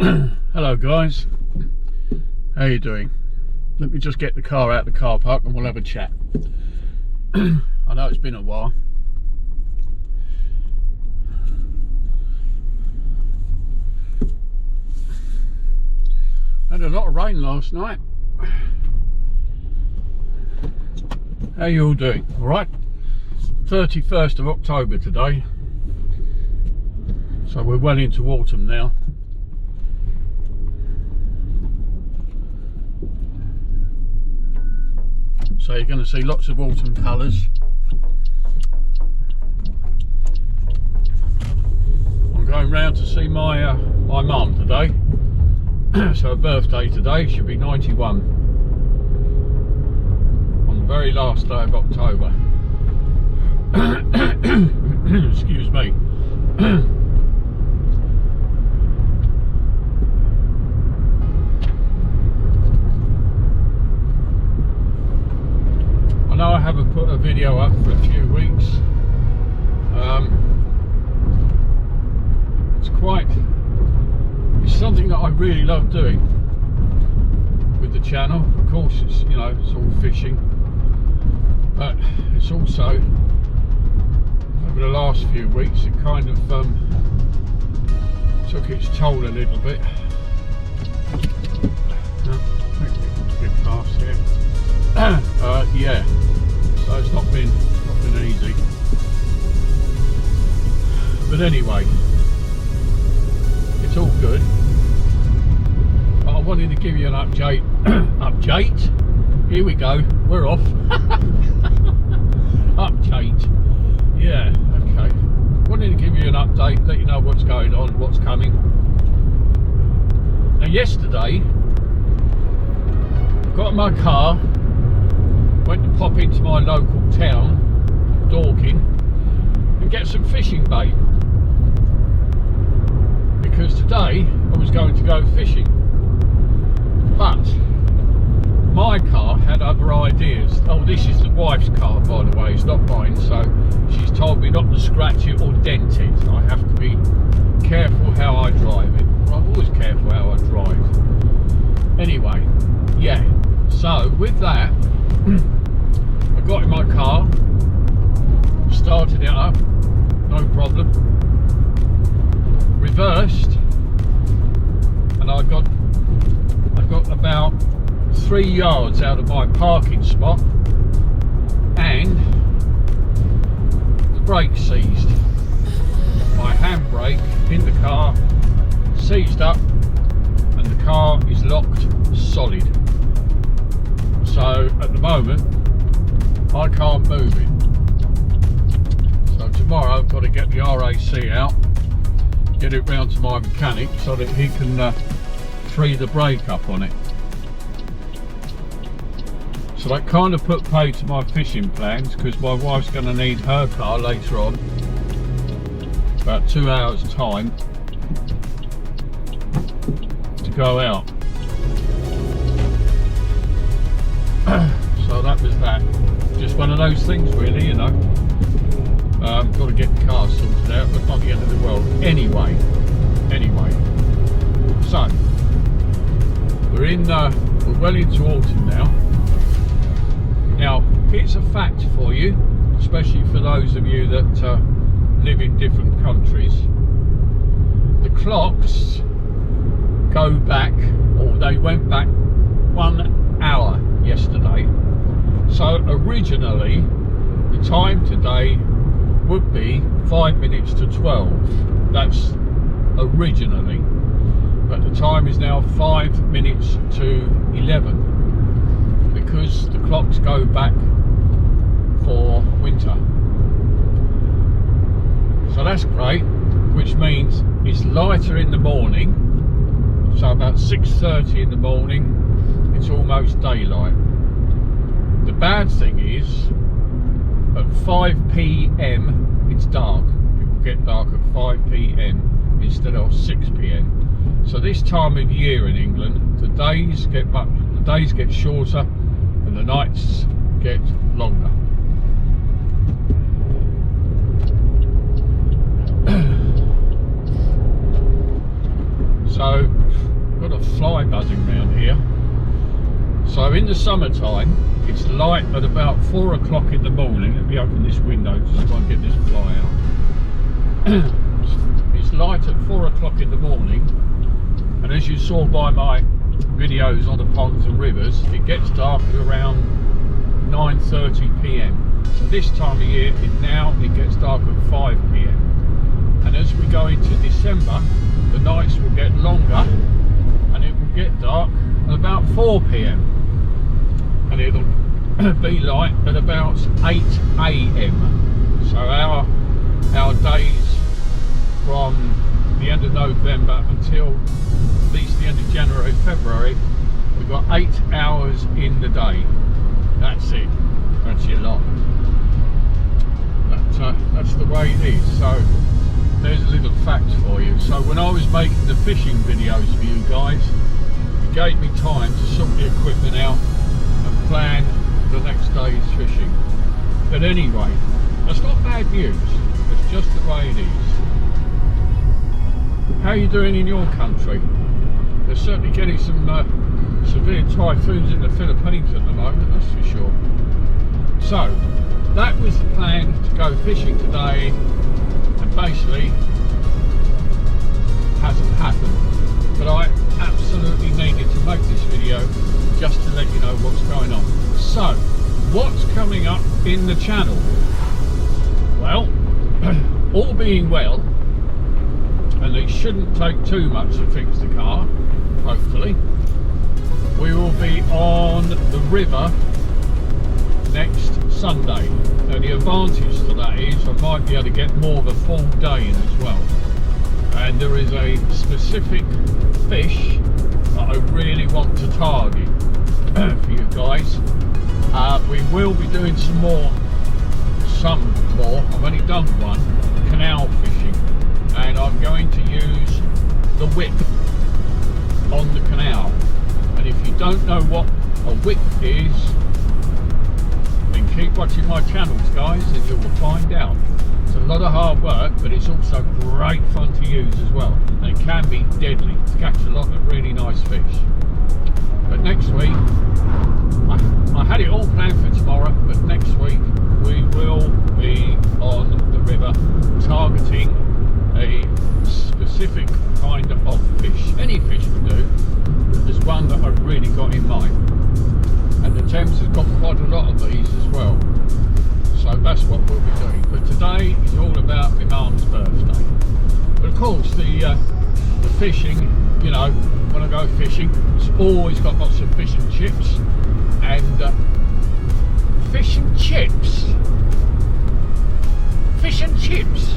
Hello guys, how you doing? Let me just get the car out of the car park and we'll have a chat. I know it's been a while. Had a lot of rain last night. How you all doing? Alright? 31st of October today. So we're well into autumn now. So you're going to see lots of autumn colours. I'm going round to see my mum today. So her birthday today, she'll be 91 on the very last day of October. Excuse me. I know I haven't put a video up for a few weeks. It's something that I really love doing with the channel. Of course, it's, you know, it's all fishing, but it's also, over the last few weeks, it kind of took its toll a little bit. Get past here. Yeah, so it's not been easy, but anyway, it's all good. But I wanted to give you an update. Update? Here we go, we're off. Update. Yeah, okay. Wanted to give you an update, let you know what's going on, what's coming. Now yesterday, got in my car, went to pop into my local town, Dorking, and get some fishing bait. Because today I was going to go fishing, but my car had other ideas. Oh, this is the wife's car, by the way, it's not mine, so she's told me not to scratch it or dent it. I have to be careful how I drive it. Well, I'm always careful how I drive. Anyway, yeah, so with that, I got in my car, started it up, no problem, reversed, and I got about 3 yards out of my parking spot and the brake seized. My handbrake in the car seized up and the car is locked solid. So at the moment I can't move it. So tomorrow I've got to get the RAC out, get it round to my mechanic so that he can free the brake up on it. So that kind of put pay to my fishing plans, because my wife's going to need her car later on, about 2 hours time, to go out. So that was that. Just one of those things really, you know. Got to get the car sorted out, but not the end of the world. Anyway, so we're well into autumn now. Now, here's a fact for you, especially for those of you that live in different countries. The clocks go back, or they went back 1 hour yesterday. So originally, the time today would be 5 minutes to 12. That's originally. But the time is now 5 minutes to 11. Because the clocks go back for winter. So that's great, which means it's lighter in the morning. So about 6:30 in the morning, it's almost daylight. The bad thing is, at 5 p.m. it's dark. People get dark at 5 p.m. instead of 6 p.m. So this time of year in England, the days get shorter and the nights get longer. So fly buzzing around here. So in the summertime, it's light at about 4 o'clock in the morning. Let me open this window so I can get this fly out. It's light at 4 o'clock in the morning, and as you saw by my videos on the ponds and rivers, it gets dark at around 9:30 p.m. So this time of year, it gets dark at 5 p.m. And as we go into December, the nights will get longer, and it will get dark at about 4 p.m. and it'll be light at about 8 a.m. So our days from the end of November until at least the end of January, February, we've got 8 hours in the day. That's it. That's your lot. That's the way it is. So there's a little fact for you. So when I was making the fishing videos for you guys, it gave me time to sort the equipment out and plan the next day's fishing. But anyway, that's not bad news. It's just the way it is. How are you doing in your country? They're certainly getting some severe typhoons in the Philippines at the moment, that's for sure. So that was the plan, to go fishing today, and basically hasn't happened. But I absolutely needed to make this video just to let you know what's going on. So what's coming up in the channel? Well, all being well, and it shouldn't take too much to fix the car, hopefully, we will be on the river next Sunday. Now the advantage to that is I might be able to get more of a full day in as well. And there is a specific fish that I really want to target for you guys. We will be doing some more, I've only done one, canal fishing. And I'm going to use the whip on the canal. And if you don't know what a whip is, then keep watching my channels, guys, and you will find out. It's a lot of hard work, but it's also great fun to use as well. And it can be deadly to catch a lot of really nice fish. But next week, I had it all planned for tomorrow, but next week we will be on the river targeting a specific kind of fish. Any fish will do. There's one that I've really got in mind, and the Thames has got quite a lot of these as well. So that's what we'll be doing. But today is all about my mum's birthday. But of course, the fishing, you know, when I go fishing, it's always got lots of fish and chips. And fish and chips. Fish and chips.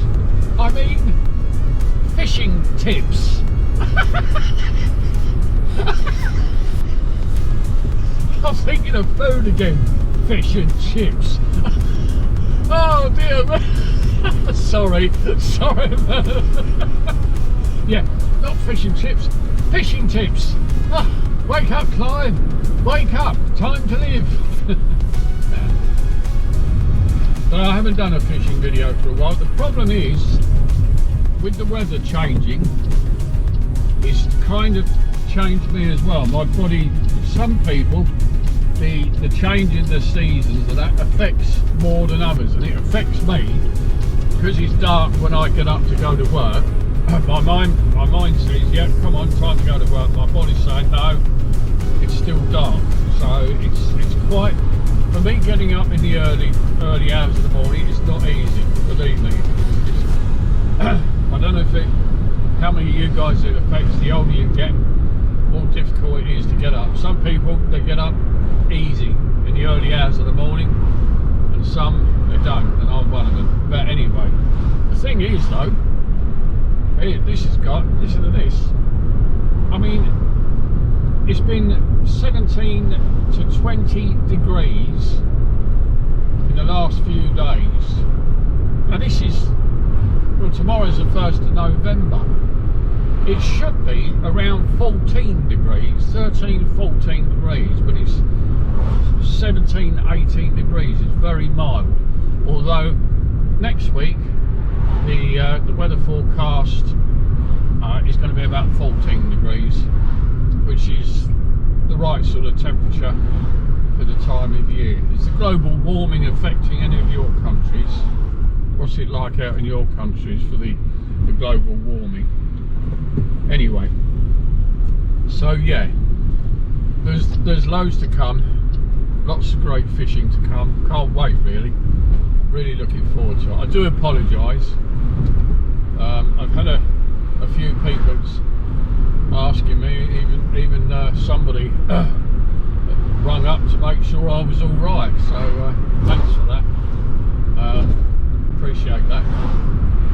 I mean, fishing tips. I'm thinking of food again. Fish and chips. Oh dear. Sorry. Yeah, not fish and chips. Fishing tips. Oh, wake up, Clive. Wake up. Time to live. But I haven't done a fishing video for a while. The problem is, with the weather changing, it's kind of changed me as well. My body, some people, the change in the seasons, and that affects more than others, and it affects me because it's dark when I get up to go to work. My mind says, yeah, come on, time to go to work. My body's saying, no, it's still dark. So it's quite, for me, getting up in the early hours of the morning, it's not easy, believe me. I don't know how many of you guys it affects. The older you get, more difficult it is to get up. Some people, they get up easy in the early hours of the morning, and some they don't, and I'm one of them. But anyway, the thing is though, listen to this. I mean, it's been 17 to 20 degrees in the last few days. Now this is, well, tomorrow's the 1st of November. It should be around 14 degrees, 13, 14 degrees, but it's 17, 18 degrees. It's very mild. Although next week the weather forecast is going to be about 14 degrees. which is the right sort of temperature for the time of year. Is the global warming affecting any of your countries? What's it like out in your countries for the global warming? Anyway, so yeah, there's loads to come, lots of great fishing to come. Can't wait, really looking forward to it. I do apologise. I've had a few people asking me, even somebody rung up to make sure I was all right. So thanks for that. Appreciate that.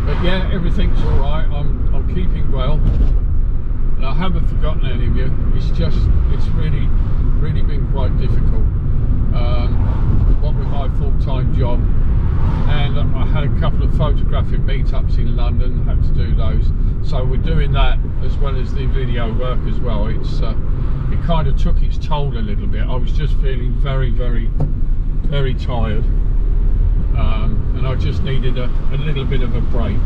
But yeah, everything's all right. I'm keeping well, and I haven't forgotten any of you. It's really been quite difficult. What with my full-time job, and I had a couple of photographic meetups in London, had to do those, so we're doing that as well as the video work as well. It kind of took its toll a little bit. I was just feeling very tired, and I just needed a little bit of a break,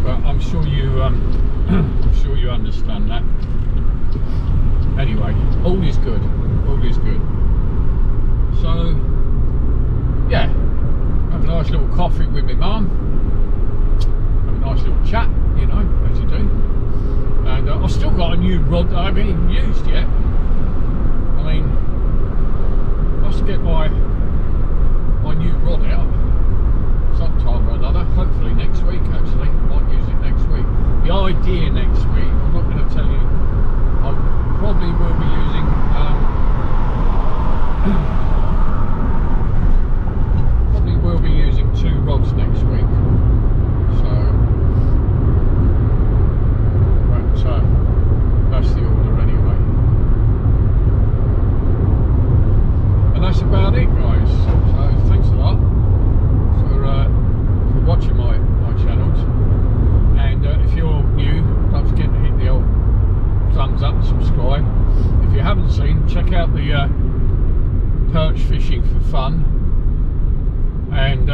but I'm sure you understand that. Anyway, all is good. So yeah, have a nice little coffee with my mum, have a nice little chat, you know, as you do. And I've still got a new rod that I haven't even used yet. I mean, I must get my new rod out sometime or another, hopefully next week actually. I might use it next week. The idea next week, I'm not going to tell you, I probably will be using two rods next week, so but that's the order anyway, and that's about it, guys. So thanks a lot for watching my channels, and if you're new, don't forget to hit the old thumbs up and subscribe. If you haven't seen, check out the perch fishing for fun, and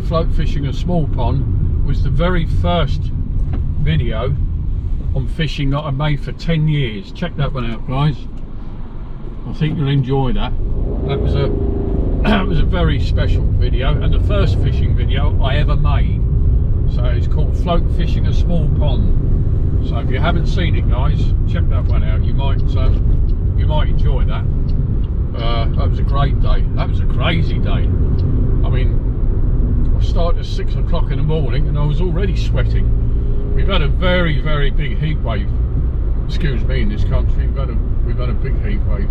float fishing a small pond was the very first video on fishing that I made for 10 years. Check that one out, guys. I think you'll enjoy that. That was a very special video, and the first fishing video I ever made. So it's called Float Fishing a Small Pond. So if you haven't seen it, guys, check that one out. You might enjoy that. That was a great day. That was a crazy day. I mean, I started at 6 o'clock in the morning and I was already sweating. We've had a very big heat wave. Excuse me, in this country, we've had a big heat wave.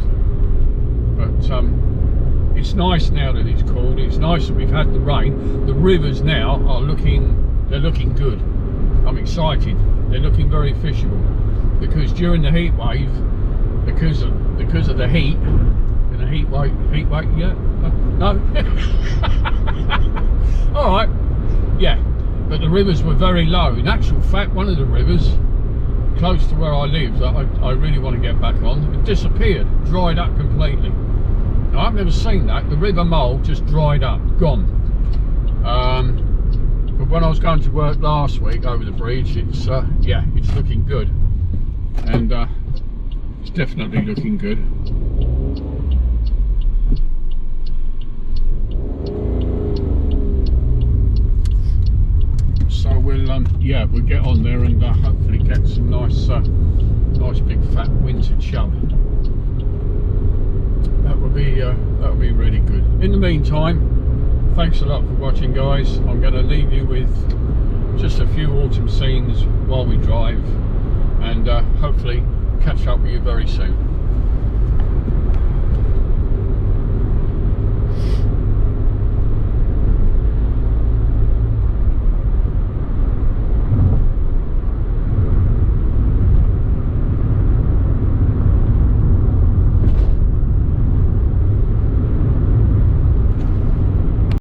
But it's nice now that it's cooled. It's nice that we've had the rain. The rivers now are looking good. I'm excited. They're looking very fishable, because during the heat wave, because of the heat. Heat wave, yeah? No? Alright, yeah, but the rivers were very low. In actual fact, one of the rivers close to where I live that I really want to get back on, it disappeared, dried up completely. Now, I've never seen that. The River Mole just dried up, gone. But when I was going to work last week over the bridge, it's looking good, and it's definitely looking good. So we'll get on there and hopefully get some nice big fat winter chub. That would be really good. In the meantime, thanks a lot for watching, guys. I'm going to leave you with just a few autumn scenes while we drive, and hopefully catch up with you very soon.